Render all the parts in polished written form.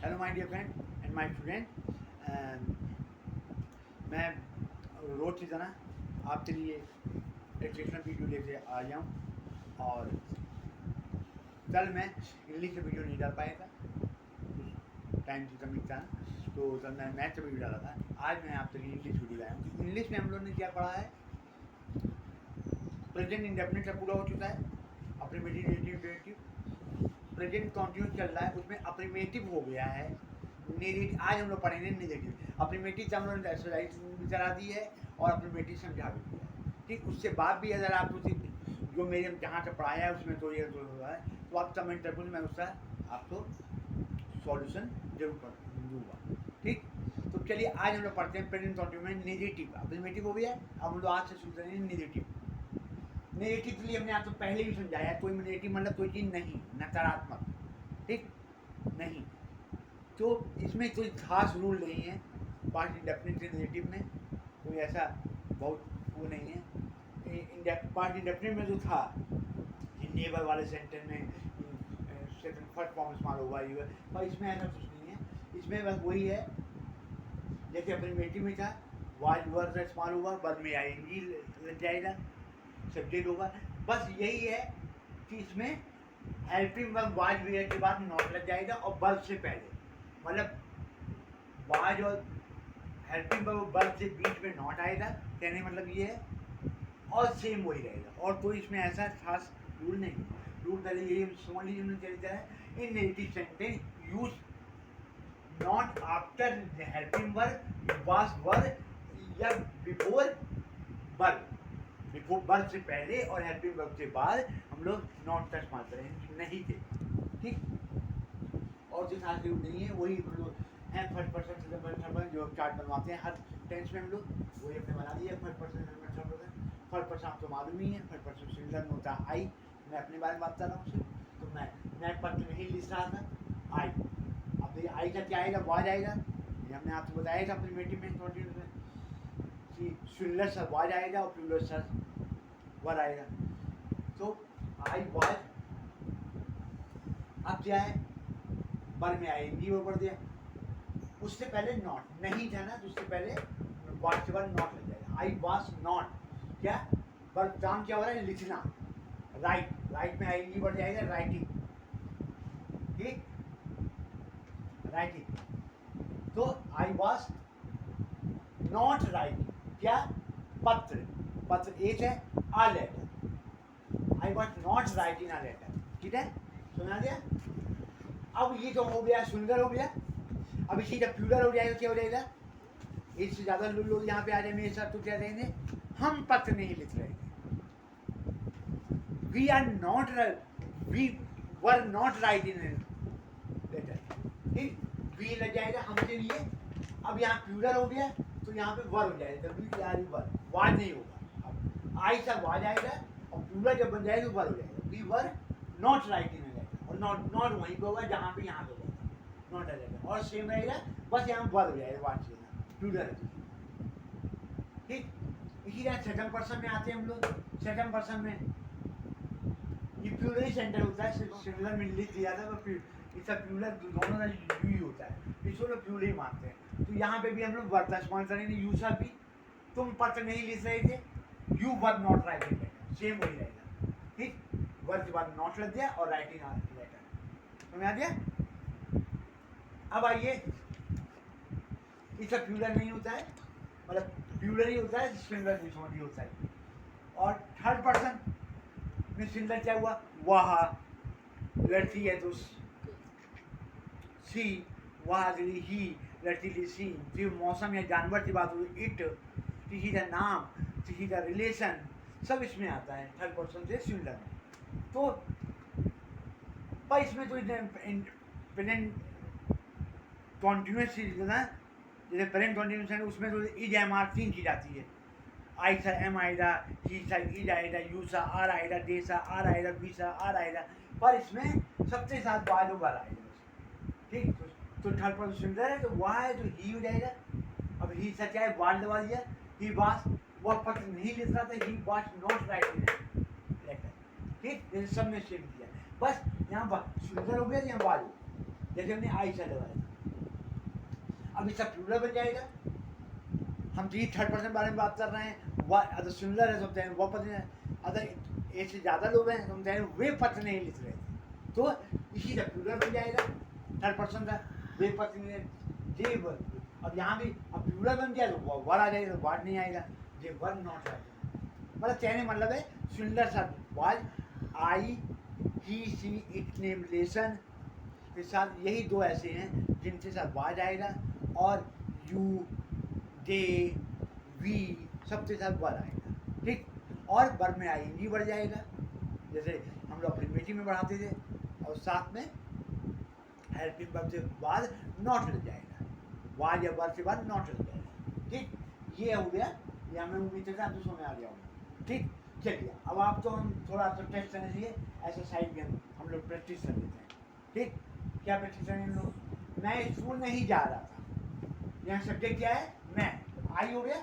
Hello my dear friend and my student. मैं रोज की तरह आपके लिए एजुकेशनल वीडियो लेके आ गया हूँ। और कल मैं इंग्लिश का वीडियो नहीं डाल पाया था, टाइम की कमी था, तो कल मैं मैथ का वीडियो डाला था। आज मैं आपके लिए इंग्लिश वीडियो लाया हूँ। इंग्लिश में हम लोगों ने क्या पढ़ा है? प्रेजेंट इंडेफिनिट का पूरा हो चुका है, अफर्मेटिव नेगेटिव प्रेजेंट कंटिन्यूस चल रहा है, उसमें अफर्मेटिव हो गया है। नेगेटिव आज हम लोग पढ़ेंगे नेगेटिव। अफर्मेटिव से हम लोगों ने एक्सरसाइज भी करा दी है और अफर्मेटिव समझा भी दिया है। ठीक, उसके बाद भी अगर आप उसी जो मेरे जहाँ से पढ़ाया है उसमें तो ये तो हुआ है, तो आप कमेंट कर, मैं उसका आपको सॉल्यूशन जरूर दूंगा। ठीक, तो चलिए आज हम लोग पढ़ते हैं प्रेजेंट कंटिन्यूस में नेगेटिव। अफर्मेटिव हो गया है, अब हम लोग आज से शुरू करेंगे नेगेटिव। नेगेटिव के लिए हमने आपको पहले भी समझाया है, कोई नेगेटिव मतलब कोई चीज़ नहीं, नकारात्मक। ठीक, नहीं, तो इसमें कोई खास रूल नहीं है। पास्ट इंडेफिनिट नेगेटिव में कोई ऐसा बहुत वो नहीं है। पास्ट इंडेफिनिट में जो था कि नेबर वाले सेंटेंस में सेकंड फर्स्ट फॉर्म इस्तेमाल हुआ ये, पर इसमें ऐसा कुछ नहीं है। इसमें बस वही है जैसे अफर्मेटिव में था, वाज वर का इस्तेमाल हुआ, बाद में आएंगी लग जाएगा, सब्जेक्ट होगा। बस यही है कि इसमें हेल्पिंग वर्ब वाज वेयर के बाद नॉट लग जाएगा और वर्ब से पहले, मतलब वाज और हेल्पिंग वर्ब से बीच में नॉट आएगा। कहने मतलब ये है, और सेम वही रहेगा, और कोई इसमें ऐसा खास रूल नहीं। रूल पहले यही समझ लीजिए चलता है, in negative sentence use not after helping verb, was verb या बिफोर वर्ब। बिफोर वर्ब से पहले और हेल्पिंग वर्ब के बाद हम लोग नॉट का इस्तेमाल करें नहीं थे। ठीक, और जो खास रूल नहीं है, वही हम लोग हैं फर्स्ट पर्सन सेकंड पर्सन जो चार्ट बनवाते हैं हर टेंस में हम लोग वही अपने बना दिए। First person second person, first person आपको मालूम ही है, फर्स्ट पर्सन सिंगुलर में होता है आई। मैं अपने बारे में बात कर रहा हूँ सिर्फ, तो मैं पत्र नहीं लिख रहा था आई। अब ये आई का क्या आएगा? वाज आएगा। ये हमने आपको बताया था अफर्मेटिव में कंटिन्यूस में कि सिंगुलर सर वाज आएगा और प्लूरल सर वर आएगा। तो आई वाज, अब क्या है? वर में आएंगी वो बढ़ दिया, उससे पहले नॉट नहीं था ना, तो उससे पहले वाज के बाद नॉट लग जाएगा। आई वाज नॉट, क्या वर्ब काम क्या हो रहा है? लिखना। राइट, राइट में आएंगी बढ़ जाएगा राइटिंग। ठीक, राइटिंग। तो आई वाज नॉट राइटिंग, क्या? पत्र, पत्र एक है, a letter. I was not writing a letter. ठीक है, सुना दिया। अब ये तो हो गया, सुंदर हो गया। अब इसी जब प्लूरल हो जाएगा क्या हो जाएगा? इससे ज्यादा लोग यहाँ पे आ जाए मेरे साथ, तो क्या कहेंगे? हम पत्र नहीं लिख रहे, we are not, we were not writing letter. ठीक, वी लग जाएगा हमसे लिए। अब यहाँ प्लूरल हो गया तो यहाँ पे वर हो जाएगा, वी आर वर, वाज नहीं होगा। अब आई सा वाज आएगा और प्लूरल जब बन जाएगा तो वर हो जाएगा। We were not writing letter, और नॉट नॉट वहीं पे होगा जहाँ पे यहाँ पे होगा, नॉट आ जाएगा और सेम रहेगा, बस यहाँ वर हो जाएगा, वाज से प्लूरल। ठीक, इसी तरह सेकंड पर्सन में आते हैं हम लोग। सेकंड पर्सन में ये प्लूरल सेंटर होता है, सिंगुलर में लिख दिया था तो इसका प्लूरल दोनों का यू ही होता है, इसको लोग प्लूरल ही मानते हैं। तो यहाँ पे भी हम लोग वर्ब का इस्तेमाल करेंगे, यू सा भी। तुम पत्र नहीं लिख रहे थे, you were not writing letter, same वही रहेगा। ठीक, वर्ब के बाद नॉट लग गया और राइटिंग लेटर, समझ आ गया। अब आइए, इसका प्लूरल नहीं होता है, मतलब प्लूरल ही होता है, सिंगुलर नहीं होता है। और थर्ड पर्सन में सिंगुलर क्या हुआ? वह लड़की है तो सी, वह अगली ही लड़की थी सी। फिर मौसम या जानवर की बात हुई इट, किसी का नाम, किसी का रिलेशन, सब इसमें आता है थर्ड पर्सन से सिंगुलर में। तो पर इसमें तो प्रेजेंट कॉन्टिन्यूस चीज ना, जैसे प्रेजेंट कॉन्टिन्यूस है उसमें तो इज एम आर तीन चीज आती है। आई सा एम आएगा, ही सा इज आएगा, यू सा आर आएगा, दे सा आर आएगा, बी सा आर आएगा, पर इसमें सबसे साथ बाद वर आएगा। ठीक, तो थर्ड पर्सन सिंगुलर है तो वह है तो ही हो जाएगा। अब ही सा क्या है? वाज दबा दिया, ही वाज, वह पत्र नहीं लिख रहा था, he was not writing letter. ठीक, जैसे सब ने सेम किया, बस यहाँ सिंगुलर हो गया, यहाँ वाज हो, जैसे हमने आई सा दबाया। अब इसका प्लूरल बन जाएगा। हम तो ये थर्ड पर्सन बारे में बात कर रहे हैं, वह अगर सिंगुलर है तो हम कहेंगे वह पत्नी है, अगर एक से ज़्यादा लोग हैं तो हम कहेंगे वे पत्नी नहीं लिख रहे थे, तो इसी का प्लूरल बन जाएगा थर्ड पर्सन का, वे पत्नी है दे वर। अब यहाँ भी अब प्लूरल बन गया तो वर आ जाएगा, तो वाट नहीं आएगा, दे वर नॉट आएगा। मतलब कहने मतलब है सिंगुलर शब्द was, I, he, she, it, name, relation के साथ यही दो ऐसे हैं जिनके साथ वाज आएगा, और यू, दे, वी सबके साथ वर आएगा, ठीक। और वर्ब में आईएनजी बढ़ जाएगा, जैसे हम लोग अपनी मीटिंग में बढ़ाते थे, और साथ में हेल्पिंग वर्ब से बाद नॉट लग जाएगा, वाज या वर्ब से बाद नॉट लग जाएगा, ठीक। ये हो गया, ये हमें उम्मीद है आपको समझ आ गया होगा, ठीक। चलिए अब आप तो हम थोड़ा तो टेस्ट करने चाहिए, ऐसा साइड में हम लोग प्रैक्टिस कर लेते हैं, ठीक। क्या प्रैक्टिस करेंगे हम लोग? मैं स्कूल नहीं जा रहा था, यहाँ सब्जेक्ट क्या है? मैं, आई हो गया,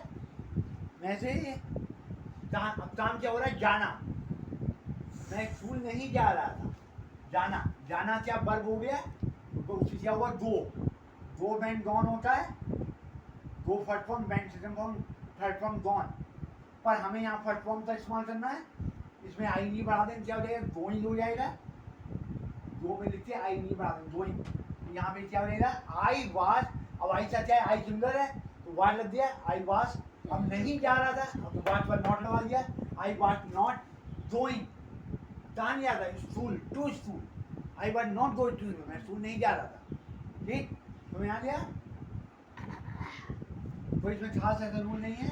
मैं से ही अब काम क्या हो रहा है? जाना। मैं स्कूल नहीं जा रहा था, जाना, जाना क्या वर्ब हो गया, तो उससे क्या हुआ? गो बैंड गॉन होता है, go first form, went second form, third form gone, पर हमें यहाँ फर्स्ट फॉर्म का इस्तेमाल करना है, इसमें आई नहीं बढ़ा दें, क्या हो जाएगा? गोइंग हो जाएगा, दो में लिखते हैं आई नहीं बढ़ा दें, गोइंग, यहाँ पे क्या हो जाएगा? आई वाज, अब आई सा क्या है? आई सिंगुलर है तो वाज लग दिया, आई वाज, अब नहीं जा रहा था अब तो वाज पर नॉट लगा दिया, आई वाज नॉट गोइंग, कहाँ नहीं आता? School, to school, I was not going to school, मैं स्कूल नहीं जा रहा था, ठीक। तो यहाँ गया, कोई इसमें खास ऐसा रूल नहीं है,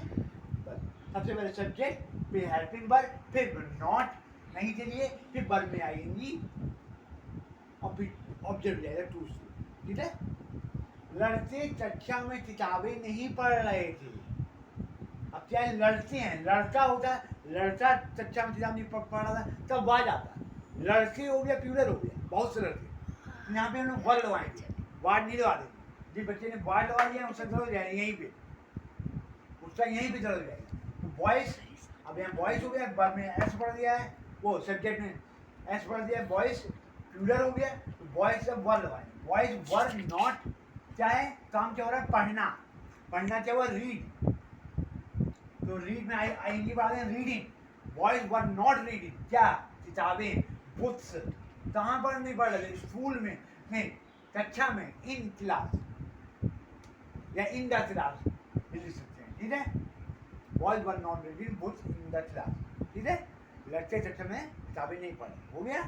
बस सबसे पहले सब्जेक्ट, फिर हेल्पिंग वर्ब, फिर नॉट नहीं के लिए, फिर वर्ब में आएंगी, और फिर ऑब्जेक्ट जाएगा टू स्कूल, ठीक है। लड़के कक्षा में किताबें नहीं पढ़ रहे थे, अब क्या है? लड़के हैं, लड़का होता है, लड़का कक्षा में किताब नहीं पढ़ रहा था, तब वाज आता है, लड़के हो गया, प्लूरल हो गया, बहुत से लड़के, यहाँ पे हम लोग वर लगवाएंगे, वाज नहीं लगा देंगे, जिस बच्चे ने वाज लगा दिया उसका गलत जाएगा यहीं पे, उसका यहीं पे गलत जाएगा, तो बॉयज, अब यहाँ बॉयज हो गया, वर्ब में एस पढ़ दिया है, वो सब्जेक्ट में एस पढ़ दिया है, बॉयज प्लूरल हो गया, तो बॉयज का वर लगाएंगे, बॉयज वर नॉट, क्या है? काम क्या हो रहा है? पढ़ना, पढ़ना क्या हुआ? रीड, तो रीड में आएंगी बातें, reading, boys were not reading, क्या? किताबें, बुक्स, कहाँ पर नहीं पढ़ रहे? स्कूल में, नहीं, कक्षा में, इन क्लास या इन द क्लास लिख सकते हैं, ठीक है। Boys were not reading books in the class, ठीक है। लड़के कक्षा में किताबें नहीं पढ़े, हो गया,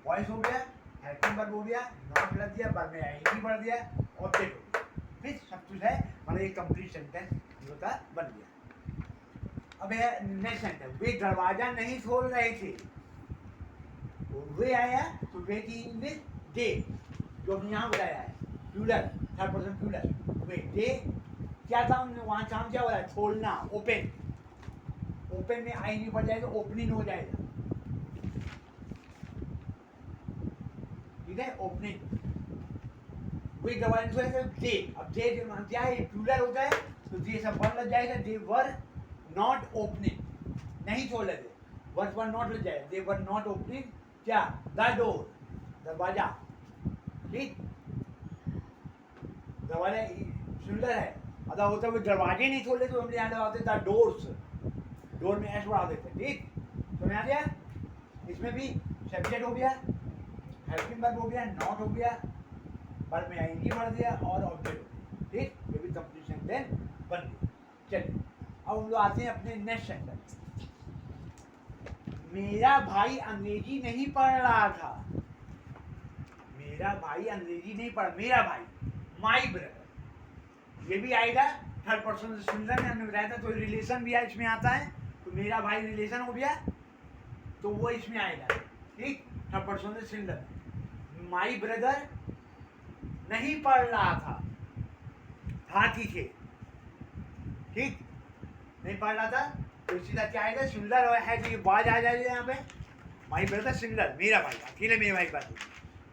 बॉयज हो गया, हेल्पिंग वर्ब हो गया, नॉट लग दिया, वर्ब में आईएनजी बढ़ दिया, ऑब्जेक्ट हो गया, फिर सब कुछ है, मतलब एक कंप्लीट सेंटेंस होता बन गया। अब है नेक्स्ट सेंटेंस, वे दरवाजा नहीं खोल रहे थे, वे आया तो वे की इंग्लिश दे, जो हमने यहाँ बताया है, प्लूरल, थर्ड पर्सन प्लूरल, वे दे, क्या था वहाँ काम क्या हो रहा है? खोलना, ओपन, ओपन में आईएनजी बढ़ जाएगा, ओपनिंग हो जाएगा, ठीक है, ओपनिंग, कोई दवाई दे, अब दे क्या है? प्लूरल होता है, तो दे सब वर लग जाएगा, दे वर नॉट ओपनिंग, नहीं खोल रहे थे, वर्ब वर नॉट लग जाएगा, दे वर नॉट ओपनिंग, क्या? द डोर, दरवाजा, ठीक, दरवाजा सिंगुलर है, अदा होता है दरवाजे नहीं खोल रहे तो हम यहाँ लगाते द डोर्स, डोर में एस बढ़ा देते, ठीक। समझ आ गया? इसमें भी सब्जेक्ट हो गया, हेल्पिंग वर्ब हो गया, नॉट हो गया, वर्ब में आईएनजी बढ़ दिया, और ऑब्जेक्ट हो गया, ठीक। ये भी कंप्लीट सेंटेंस बन गया। चलिए अब हम लोग आते हैं अपने नेक्स्ट सेंटेंस, मेरा भाई अंग्रेजी नहीं पढ़ रहा था, मेरा भाई अंग्रेजी नहीं पढ़, मेरा भाई, माई ब्रदर, ये भी आएगा थर्ड पर्सन से सिंगुलर में, हमने बताया था, तो रिलेशन भी इसमें आता है, तो मेरा भाई रिलेशन हो गया, तो वो इसमें आएगा, ठीक, थर्ड पर्सन से सिंगुलर। माई ब्रदर नहीं पढ़ रहा था कि थे, ठीक, नहीं पढ़ रहा था, तो इसी तरह क्या आएगा? सिंगुलर है, तो ये बाज आ जाएगा यहाँ पे, माई ब्रदर सिंगुलर, मेरा भाई, अकेले मेरे भाई बात,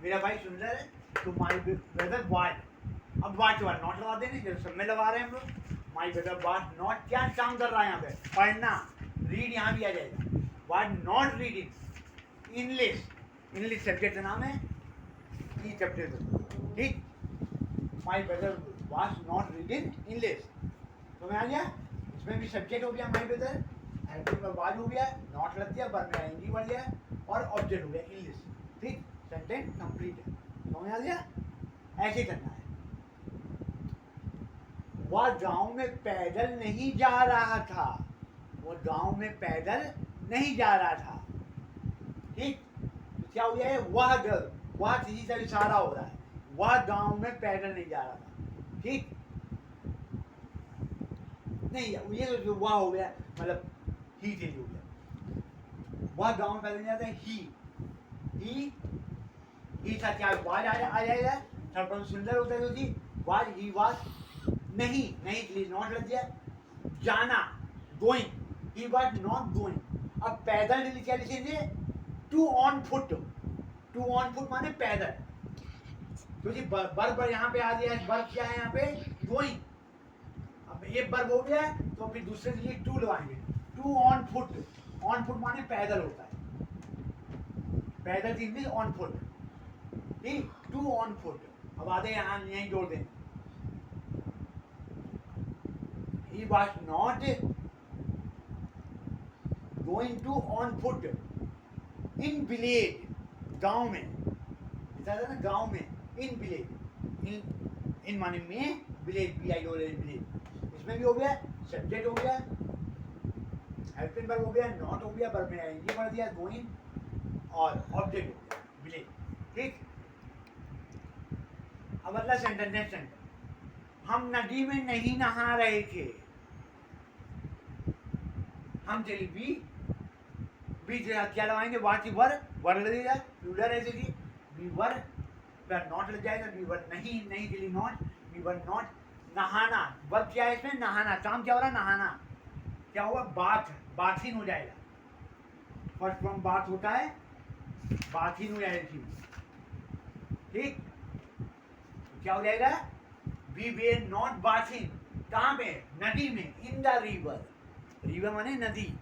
मेरा भाई सिंगुलर है, तो माई ब्रदर वाज, अब वाज के बाद नॉट लगा देंगे, जैसे सब में लगा रहे हैं हम लोग, माई ब्रदर वाज नॉट, क्या काम कर रहा है यहाँ पे? पढ़ना, रीड यहाँ भी आ जाएगा, was not reading English, English subject का नाम है, ई चैप्टर, ठीक। My brother was not reading English. तो मैं आ गया, इसमें भी सब्जेक्ट हो गया my brother, helping verb was हो गया, नॉट लग गया, वर्ब में आईएनजी बढ़ गया और ऑब्जेक्ट हो गया इंग्लिश। ठीक, सेंटेंस कंप्लीट है। समझ आ गया? ऐसे करना है। वह गांव में पैदल नहीं जा रहा था, वो गांव में पैदल नहीं जा रहा था। ठीक, तो क्या हो गया है? वह किसी से इशारा हो रहा है, वह गांव में पैदल नहीं जा रहा था। ठीक, नहीं ये तो वह हो गया, मतलब ही चेंज हो गया। वह गांव में पैदल नहीं जाता है, ही था, क्या वाज आ जाएगा, थर्ड सुंदर होता है, तो वाज, ही वाज, नहीं के लिए नॉट लग गया, जाना going, he was not going. अब पैदल के लिए क्या लिखेंगे? To on foot, to on foot माने पैदल, क्योंकि वर्ब यहाँ पे आ गया है। वर्ब क्या है यहाँ पे? गोइंग। अब ये वर्ब हो गया तो फिर दूसरे के लिए टू लगाएंगे, to on foot. On foot माने पैदल होता है, पैदल की इंग्लिश ऑन फुट। ठीक, टू ऑन फुट। अब आधे यहाँ यहीं जोड़ दें, he was not going to on foot in village, गांव में, ऐसा था ना, गांव में, in village, in माने में, village, विलेज। इसमें भी हो गया, सब्जेक्ट हो गया, हेल्पिंग वर्ब हो गया, नॉट हो गया, वर्ब में आईएनजी बढ़ दिया, गोइंग, और ऑब्जेक्ट हो गया विलेज। ठीक, अब अगला सेंटेंस, नेक्स्ट सेंटेंस, हम नदी में नहीं नहा रहे थे। हम चली बी क्या लगाएंगे? वाट की वर लगेगा, प्लूरल है जी, बी वर पर नॉट लग जाएगा, बी वर नहीं के लिए नॉट, बी वर नॉट। नहाना, वर्ब क्या है इसमें? नहाना। काम क्या हो रहा है? नहाना। क्या हुआ? बाथिंग हो जाएगा, फर्स्ट फॉर्म बात होता है, बाथिंग हो जाएगी। ठीक, क्या हो जाएगा? वी वेर नॉट बाथिंग, कहाँ पे? नदी में, इन द रिवर, रिवर माने नदी,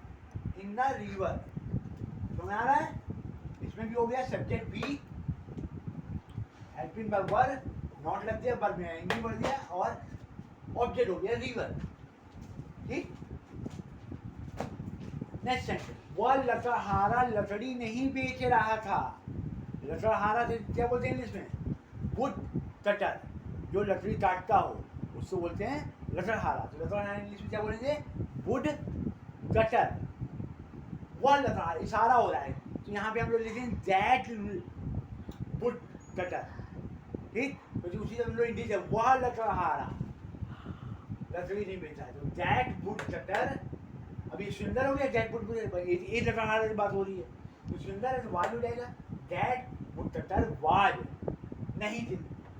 इन द रिवर। समझ आ रहा है? इसमें भी हो गया, subject be, helping verb were, not लग गया, वर्ब में आईएनजी बढ़ गया, और ऑब्जेक्ट हो गया रिवर। ठीक, नेक्स्ट सेंटेंस, वह लकड़हारा लकड़ी नहीं बेच रहा था। लकड़हारा से क्या बोलते हैं इंग्लिश में? वुड कटर, जो लकड़ी काटता हो उसको बोलते हैं लकड़हारा। तो लकड़हारा इंग्लिश में क्या बोलेंगे? Would cutter. वह लकड़हारा, इशारा हो रहा है, तो यहाँ पे हम लोग लिखेंगे दैट वुड कटर। ठीक, तो उसी हम लोग इंग्लिश है, वह लकड़हारा लकड़ी नहीं बेचता है, तो दैट वुड कटर। अभी सुंदर हो गया, दैट वुड, ये लकड़हारा की बात हो रही है, तो सुंदर है तो वाज हो जाएगा, दैट वुड कटर वाज, नहीं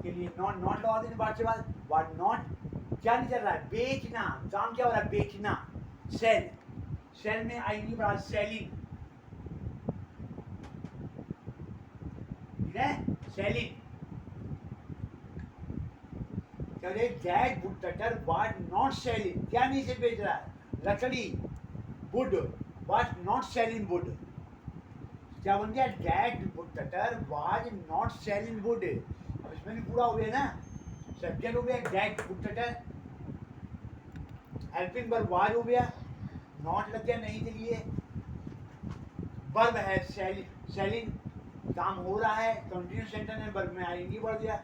के लिए नॉट लगा देंगे बाद से बाद, वाज नॉट। क्या नहीं चल रहा है? बेचना, काम क्या हो रहा है? बेचना, सेल, सेल में आईएनजी बढ़ा, सेलिंग। ठीक है, सेलिंग। क्या बोले? That would cutter was not selling, क्या नहीं से बेच रहा है? लकड़ी, would was not selling would. क्या बन गया? That would cutter was not selling would. अब इसमें भी पूरा हो गया ना, सब्जेक्ट हो गया that would cutter, helping verb was हो गया, नॉट लग गया नहीं के लिए, वर्ब है सेलिंग, काम हो रहा है, कंटिन्यूस सेंटेंस में वर्ब में आईएनजी बढ़ गया,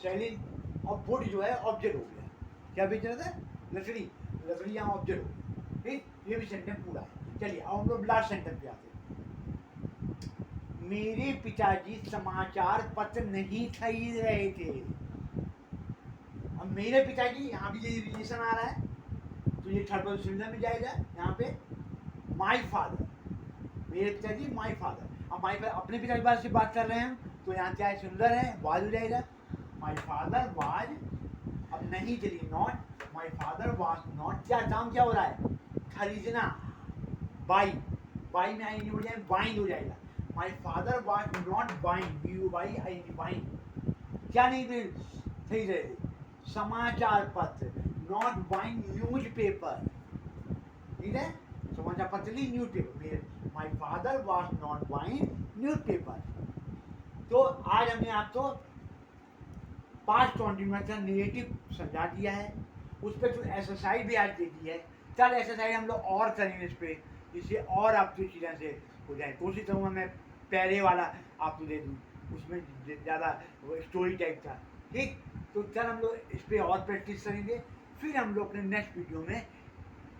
सेलिंग, और वुड जो है ऑब्जेक्ट हो गया। क्या बेच रहा था? लकड़ी, लकड़ी यहाँ ऑब्जेक्ट हो गया। ठीक, ये भी सेंटेंस पूरा है। चलिए अब हम लोग लास्ट सेंटेंस पे आते हैं। मेरे पिताजी समाचार पत्र नहीं खरीद रहे थे। अब मेरे पिताजी, यहाँ भी ये रिलेशन आ रहा है, तो ये थर्ड पर्सन सिंगुलर में जाएगा। यहाँ पे माय फादर, मेरे पिताजी माय फादर। अब माय फादर अपने पिता के बारे से बात कर रहे हैं, तो यहाँ क्या है? सिंगुलर है, वाज हो जाएगा, माय फादर वाज। अब नहीं चलिए not, my father was not. क्या काम क्या हो रहा है? खरीदना, बाई, बाई में आईएनजी हो जाए, बाइंग हो जाएगा। My father was not buying, BUY buying. क्या नहीं खरीद रहे थे? समाचार पत्र, नॉट बाइंग न्यूज पेपर। ठीक है, समाचार पत्र ली, newspaper. My father was not buying newspaper. तो आज हमने आपको पास्ट कॉन्टिन्यूस का नेगेटिव समझा दिया है, उस पर कुछ एक्सरसाइज भी आज दे दी है। चल एक्सरसाइज हम लोग और करेंगे इस पर, जिससे और आपकी चीज़ें से हो जाए। कोशिश करूँगा मैं पहले वाला आपको दे दूँ, उसमें ज़्यादा स्टोरी टाइप था, ठीक। तो चल हम लोग इस पर और प्रैक्टिस करेंगे, फिर हम लोग अपने नेक्स्ट वीडियो में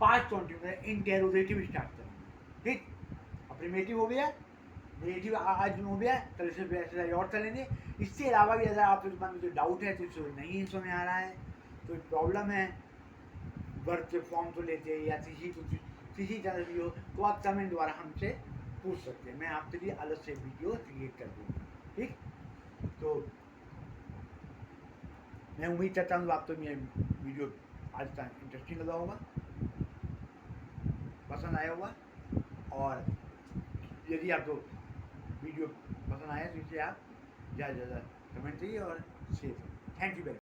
पास्ट कॉन्टिन्यूस इंटेरोगेटिव स्टार्ट करेंगे, ठीक। अफर्मेटिव हो गया, नेगेटिव आज हो गया, कल से एक्सरसाइज और चलेंगे। इसके अलावा भी अगर आप मन में कोई डाउट है तो इसको नहीं समझ में आ रहा है, कोई प्रॉब्लम है वर्क के फॉर्म को लेते या किसी तरह भी हो, तो आप कमेंट द्वारा हमसे पूछ सकते हैं, मैं आपके लिए अलग से वीडियो क्रिएट कर दूँगा, ठीक। तो मैं उम्मीद करता हूँ आपको मेरा वीडियो आज का इंटरेस्टिंग लगा होगा, पसंद आया होगा। और यदि आपको वीडियो पसंद आया तो इसे आप ज़्यादा से ज़्यादा कमेंट करिए और शेयर करिए। Thank you very much.